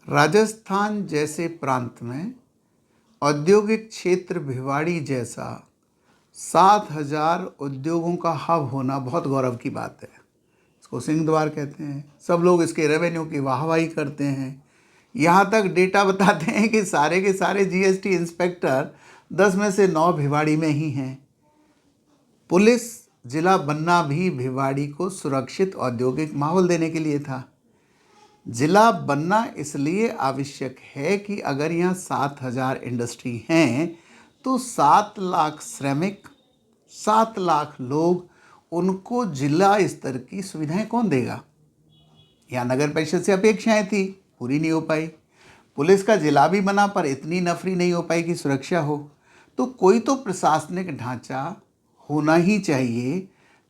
राजस्थान जैसे प्रांत में औद्योगिक क्षेत्र भिवाड़ी जैसा 7,000 उद्योगों का हब होना बहुत गौरव की बात है। इसको सिंह द्वार कहते हैं। सब लोग इसके रेवेन्यू की वाहवाही करते हैं। यहाँ तक डेटा बताते हैं कि सारे के सारे जीएसटी इंस्पेक्टर 10 में से 9 भिवाड़ी में ही हैं। पुलिस जिला बनना भी भिवाड़ी को सुरक्षित औद्योगिक माहौल देने के लिए था। जिला बनना इसलिए आवश्यक है कि अगर यहाँ 7,000 इंडस्ट्री हैं तो 7 लाख श्रमिक, 7 लाख लोग, उनको जिला स्तर की सुविधाएं कौन देगा। यहाँ नगर परिषद से अपेक्षाएं थी, पूरी नहीं हो पाई। पुलिस का जिला भी बना पर इतनी नफरी नहीं हो पाई कि सुरक्षा हो। तो कोई तो प्रशासनिक ढांचा होना ही चाहिए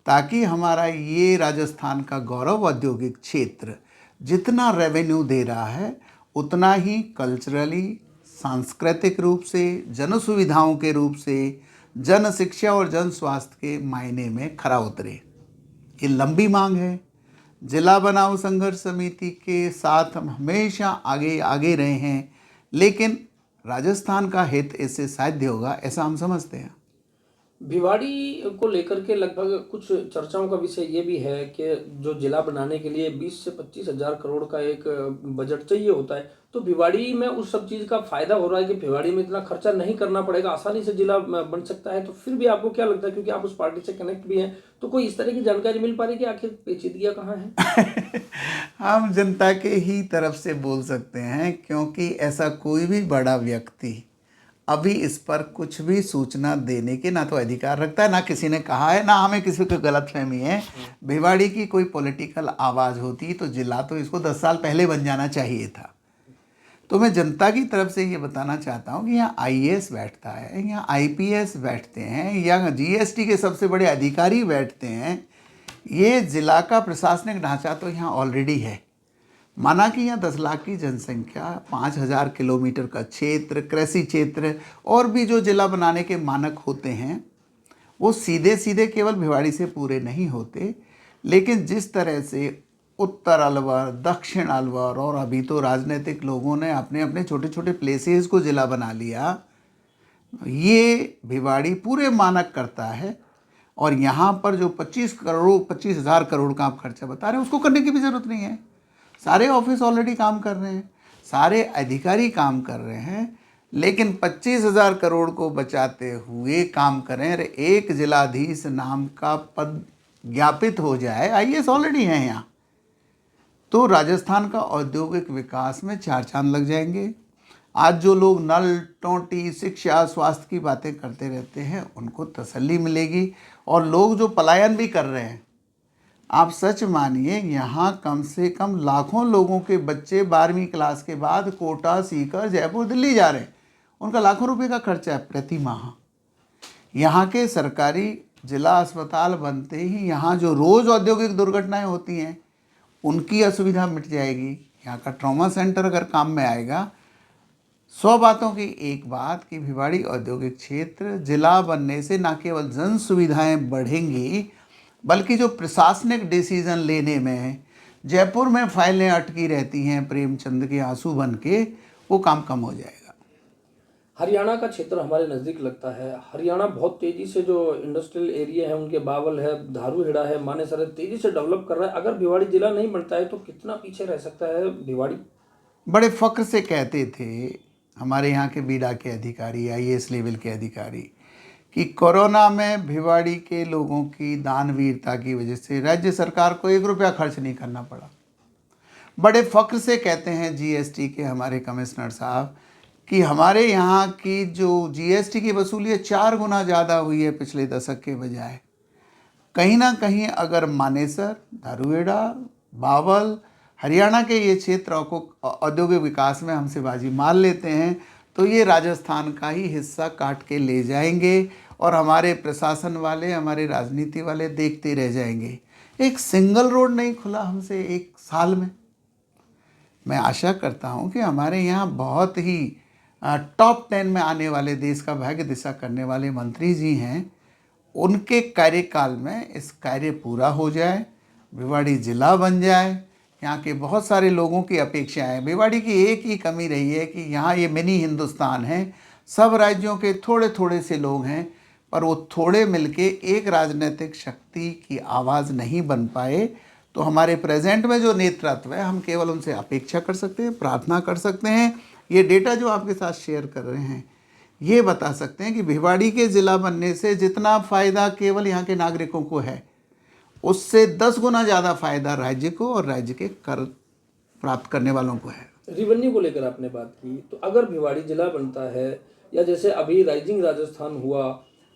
ताकि हमारा ये राजस्थान का गौरव औद्योगिक क्षेत्र जितना रेवेन्यू दे रहा है उतना ही कल्चरली, सांस्कृतिक रूप से, जन सुविधाओं के रूप से, जन शिक्षा और जन स्वास्थ्य के मायने में खरा उतरे। ये लंबी मांग है। जिला बनाओ संघर्ष समिति के साथ हम हमेशा आगे आगे रहे हैं, लेकिन राजस्थान का हित इससे साध्य होगा ऐसा हम समझते हैं। भिवाड़ी को लेकर के लगभग कुछ चर्चाओं का विषय ये भी है कि जो जिला बनाने के लिए 20 से 25 हजार करोड़ का एक बजट चाहिए होता है, तो भिवाड़ी में उस सब चीज़ का फायदा हो रहा है कि भिवाड़ी में इतना खर्चा नहीं करना पड़ेगा, आसानी से जिला बन सकता है। तो फिर भी आपको क्या लगता है, क्योंकि आप उस पार्टी से कनेक्ट भी हैं, तो कोई इस तरह की जानकारी मिल पा रही है कि आखिर पेचीदगियाँ कहाँ हैं? हम जनता के ही तरफ से बोल सकते हैं, क्योंकि ऐसा कोई भी बड़ा व्यक्ति अभी इस पर कुछ भी सूचना देने के ना तो अधिकार रखता है, ना किसी ने कहा है, ना हमें किसी को गलतफहमी है। भिवाड़ी की कोई पॉलिटिकल आवाज़ होती तो जिला तो इसको 10 साल पहले बन जाना चाहिए था। तो मैं जनता की तरफ से ये बताना चाहता हूँ कि यहाँ आईएएस बैठता है, यहाँ आईपीएस बैठते हैं, यहाँ जीएसटी के सबसे बड़े अधिकारी बैठते हैं। ये जिला का प्रशासनिक ढांचा तो यहाँ ऑलरेडी है। माना कि यहाँ 10 लाख की जनसंख्या, 5,000 किलोमीटर का क्षेत्र, कृषि क्षेत्र और भी जो जिला बनाने के मानक होते हैं वो सीधे सीधे केवल भिवाड़ी से पूरे नहीं होते। लेकिन जिस तरह से उत्तर अलवर, दक्षिण अलवर और अभी तो राजनीतिक लोगों ने अपने अपने छोटे छोटे प्लेसेस को जिला बना लिया, ये भिवाड़ी पूरे मानक करता है। और यहाँ पर जो 25,000 करोड़ का आप खर्चा बता रहे हैं उसको करने की भी ज़रूरत नहीं है। सारे ऑफिस ऑलरेडी काम कर रहे हैं, सारे अधिकारी काम कर रहे हैं, लेकिन 25,000 करोड़ को बचाते हुए काम करें। अरे एक जिलाधीश नाम का पद ज्ञापित हो जाए, आईएएस ऑलरेडी हैं यहाँ, तो राजस्थान का औद्योगिक विकास में 4 चांद लग जाएंगे। आज जो लोग नल, टोंटी, शिक्षा, स्वास्थ्य की बातें करते रहते हैं उनको तसल्ली मिलेगी। और लोग जो पलायन भी कर रहे हैं, आप सच मानिए यहाँ कम से कम लाखों लोगों के बच्चे 12वीं क्लास के बाद कोटा सीकर जयपुर, दिल्ली जा रहे हैं। उनका लाखों रुपए का खर्चा है प्रति माह। यहाँ के सरकारी जिला अस्पताल बनते ही यहाँ जो रोज़ औद्योगिक दुर्घटनाएं होती हैं उनकी असुविधा मिट जाएगी। यहाँ का ट्रॉमा सेंटर अगर काम में आएगा, 100 बातों की एक बात कि भिवाड़ी औद्योगिक क्षेत्र जिला बनने से न केवल जन सुविधाएँ बढ़ेंगी बल्कि जो प्रशासनिक डिसीजन लेने में जयपुर में फाइलें अटकी रहती हैं प्रेमचंद के आंसू बन के, वो काम कम हो जाएगा। हरियाणा का क्षेत्र हमारे नज़दीक लगता है। हरियाणा बहुत तेज़ी से जो इंडस्ट्रियल एरिया है, उनके बावल है, धारूहेड़ा है, मानेसर है, तेज़ी से डेवलप कर रहा है। अगर भिवाड़ी जिला नहीं बनता है तो कितना पीछे रह सकता है भिवाड़ी? बड़े फ़ख्र से कहते थे हमारे यहाँ के बीडा के अधिकारी, आईएएस लेवल के अधिकारी, कि कोरोना में भिवाड़ी के लोगों की दानवीरता की वजह से राज्य सरकार को 1 रुपया खर्च नहीं करना पड़ा। बड़े फ़ख्र से कहते हैं जीएसटी के हमारे कमिश्नर साहब कि हमारे यहाँ की जो जीएसटी की वसूली है 4 गुना ज़्यादा हुई है पिछले दशक के बजाय। कहीं ना कहीं अगर मानेसर, धारूहेड़ा, बावल, हरियाणा के ये क्षेत्रों को औद्योगिक विकास में हमसे बाजी मार लेते हैं तो ये राजस्थान का ही हिस्सा काट के ले जाएंगे और हमारे प्रशासन वाले, हमारे राजनीति वाले देखते रह जाएंगे। एक सिंगल रोड नहीं खुला हमसे 1 साल में। मैं आशा करता हूँ कि हमारे यहाँ बहुत ही टॉप 10 में आने वाले, देश का भाग्य दिशा करने वाले मंत्री जी हैं, उनके कार्यकाल में इस कार्य पूरा हो जाए, भिवाड़ी जिला बन जाए। यहाँ के बहुत सारे लोगों की अपेक्षाएं हैं। भिवाड़ी की एक ही कमी रही है कि यहाँ ये मिनी हिंदुस्तान है, सब राज्यों के थोड़े थोड़े से लोग हैं, पर वो थोड़े मिलके एक राजनीतिक शक्ति की आवाज़ नहीं बन पाए। तो हमारे प्रेजेंट में जो नेतृत्व है, हम केवल उनसे अपेक्षा कर सकते हैं, प्रार्थना कर सकते हैं। ये डेटा जो आपके साथ शेयर कर रहे हैं ये बता सकते हैं कि भिवाड़ी के ज़िला बनने से जितना फ़ायदा केवल यहाँ के नागरिकों को है, उससे 10 गुना ज़्यादा फायदा राज्य को और राज्य के कर प्राप्त करने वालों को है। रेवेन्यू को लेकर आपने बात की, तो अगर भिवाड़ी जिला बनता है या जैसे अभी राइजिंग राजस्थान हुआ,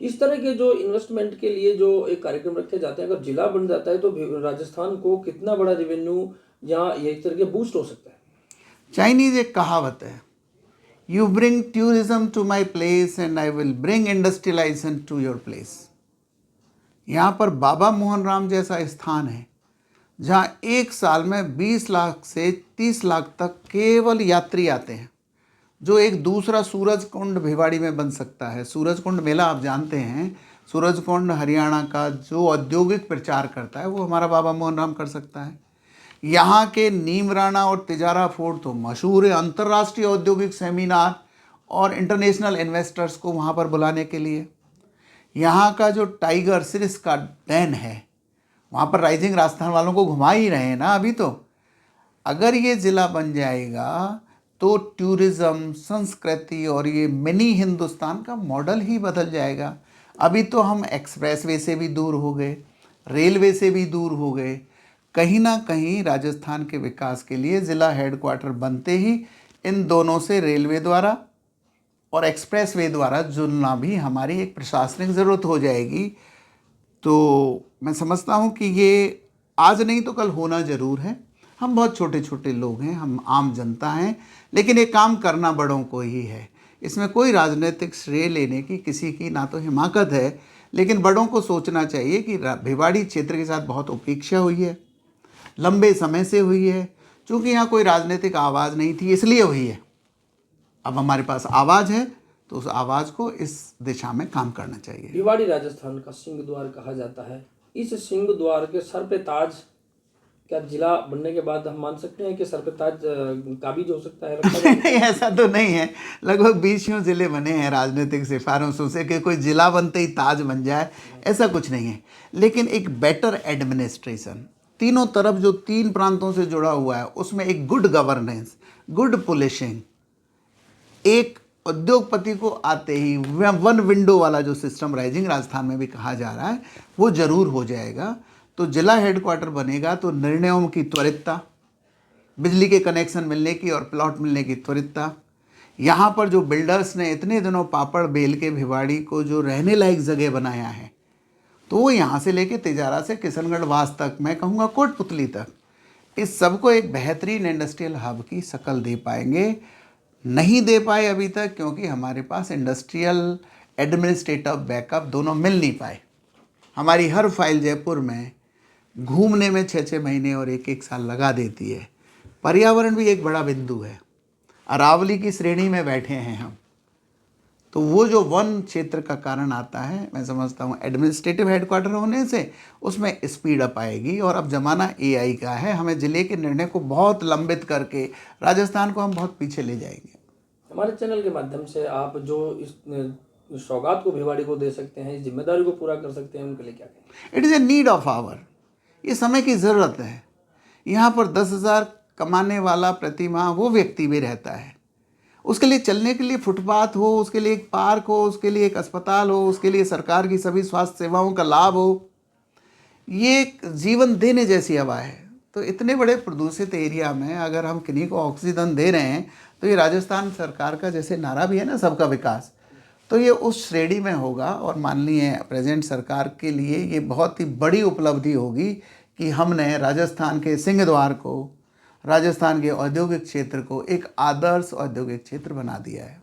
इस तरह के जो इन्वेस्टमेंट के लिए जो एक कार्यक्रम रखे जाते हैं, अगर जिला बन जाता है तो राजस्थान को कितना बड़ा रेवेन्यू या ये एक तरह के बूस्ट हो सकता है? चाइनीज एक कहावत है, you bring tourism to my place and I will bring industrialisation to your place. यहाँ पर बाबा मोहन राम जैसा स्थान है जहाँ एक साल में 20 लाख से 30 लाख तक केवल यात्री आते हैं, जो एक दूसरा सूरज कुंड भिवाड़ी में बन सकता है। सूरज कुंड मेला आप जानते हैं, सूरज कुंड हरियाणा का जो औद्योगिक प्रचार करता है वो हमारा बाबा मोहन राम कर सकता है। यहाँ के नीमराना और तिजारा फोर्ट तो मशहूर है अंतर्राष्ट्रीय औद्योगिक सेमिनार और इंटरनेशनल इन्वेस्टर्स को वहाँ पर बुलाने के लिए। यहाँ का जो टाइगर सिरिस का डैन है, वहाँ पर राइजिंग राजस्थान वालों को घुमा ही रहे हैं ना अभी। तो अगर ये ज़िला बन जाएगा तो टूरिज़्म, संस्कृति और ये मिनी हिंदुस्तान का मॉडल ही बदल जाएगा। अभी तो हम एक्सप्रेसवे से भी दूर हो गए, रेलवे से भी दूर हो गए। कहीं ना कहीं राजस्थान के विकास के लिए ज़िला हेडक्वार्टर बनते ही इन दोनों से रेलवे द्वारा और एक्सप्रेसवे द्वारा जुड़ना भी हमारी एक प्रशासनिक ज़रूरत हो जाएगी। तो मैं समझता हूँ कि ये आज नहीं तो कल होना ज़रूर है। हम बहुत छोटे छोटे लोग हैं, हम आम जनता हैं, लेकिन ये काम करना बड़ों को ही है। इसमें कोई राजनीतिक श्रेय लेने की किसी की ना तो हिमाकत है, लेकिन बड़ों को सोचना चाहिए कि भिवाड़ी क्षेत्र के साथ बहुत उपेक्षा हुई है, लंबे समय से हुई है। चूँकि यहाँ कोई राजनीतिक आवाज़ नहीं थी इसलिए हुई है। अब हमारे पास आवाज़ है तो उस आवाज़ को इस दिशा में काम करना चाहिए। भिवाड़ी राजस्थान का सिंह द्वार कहा जाता है। इस सिंह द्वार के सर पे ताज, क्या जिला बनने के बाद हम मान सकते हैं कि सर पे ताज काबिज हो सकता है? नहीं, ऐसा तो नहीं है। लगभग 20 ज़िले बने हैं राजनीतिक सिफारिशों से कि कोई ज़िला बनते ही ताज बन जाए, ऐसा कुछ नहीं है। लेकिन एक बेटर एडमिनिस्ट्रेशन, तीनों तरफ जो 3 प्रांतों से जुड़ा हुआ है उसमें एक गुड गवर्नेंस, गुड पुलिसिंग, एक उद्योगपति को आते ही वन विंडो वाला जो सिस्टम राइजिंग राजस्थान में भी कहा जा रहा है वो ज़रूर हो जाएगा। तो जिला हेडक्वार्टर बनेगा तो निर्णयों की त्वरितता, बिजली के कनेक्शन मिलने की और प्लॉट मिलने की त्वरितता, यहाँ पर जो बिल्डर्स ने इतने दिनों पापड़ बेल के भिवाड़ी को जो रहने लायक जगह बनाया है, तो वो यहाँ से लेके तिजारा से किशनगढ़ वास तक, मैं कहूँगा कोटपुतली तक, इस सबको एक बेहतरीन इंडस्ट्रियल हब की शक्ल दे पाएंगे। नहीं दे पाए अभी तक क्योंकि हमारे पास इंडस्ट्रियल एडमिनिस्ट्रेटिव बैकअप दोनों मिल नहीं पाए। हमारी हर फाइल जयपुर में घूमने में 6-6 महीने और 1-1 साल लगा देती है। पर्यावरण भी एक बड़ा बिंदु है, अरावली की श्रेणी में बैठे हैं हम, तो वो जो वन क्षेत्र का कारण आता है, मैं समझता हूँ एडमिनिस्ट्रेटिव हेडक्वार्टर होने से उसमें स्पीड अप आएगी। और अब ज़माना एआई का है, हमें ज़िले के निर्णय को बहुत लंबित करके राजस्थान को हम बहुत पीछे ले जाएंगे। हमारे चैनल के माध्यम से आप जो इस सौगात को भिवाड़ी को दे सकते हैं, इस जिम्मेदारी को पूरा कर सकते हैं, उनके लिए क्या कहें? It is a need of hour, ये समय की ज़रूरत है। यहाँ पर 10,000 कमाने वाला प्रतिमाह वो व्यक्ति भी रहता है, उसके लिए चलने के लिए फुटपाथ हो, उसके लिए एक पार्क हो, उसके लिए एक अस्पताल हो, उसके लिए सरकार की सभी स्वास्थ्य सेवाओं का लाभ हो। ये एक जीवन देने जैसी हवा है। तो इतने बड़े प्रदूषित एरिया में अगर हम किन्हीं को ऑक्सीजन दे रहे हैं तो ये राजस्थान सरकार का जैसे नारा भी है ना, सबका विकास, तो ये उस श्रेणी में होगा। और माननीय प्रेजेंट सरकार के लिए ये बहुत ही बड़ी उपलब्धि होगी कि हमने राजस्थान के सिंह द्वार को, राजस्थान के औद्योगिक क्षेत्र को एक आदर्श औद्योगिक क्षेत्र बना दिया है।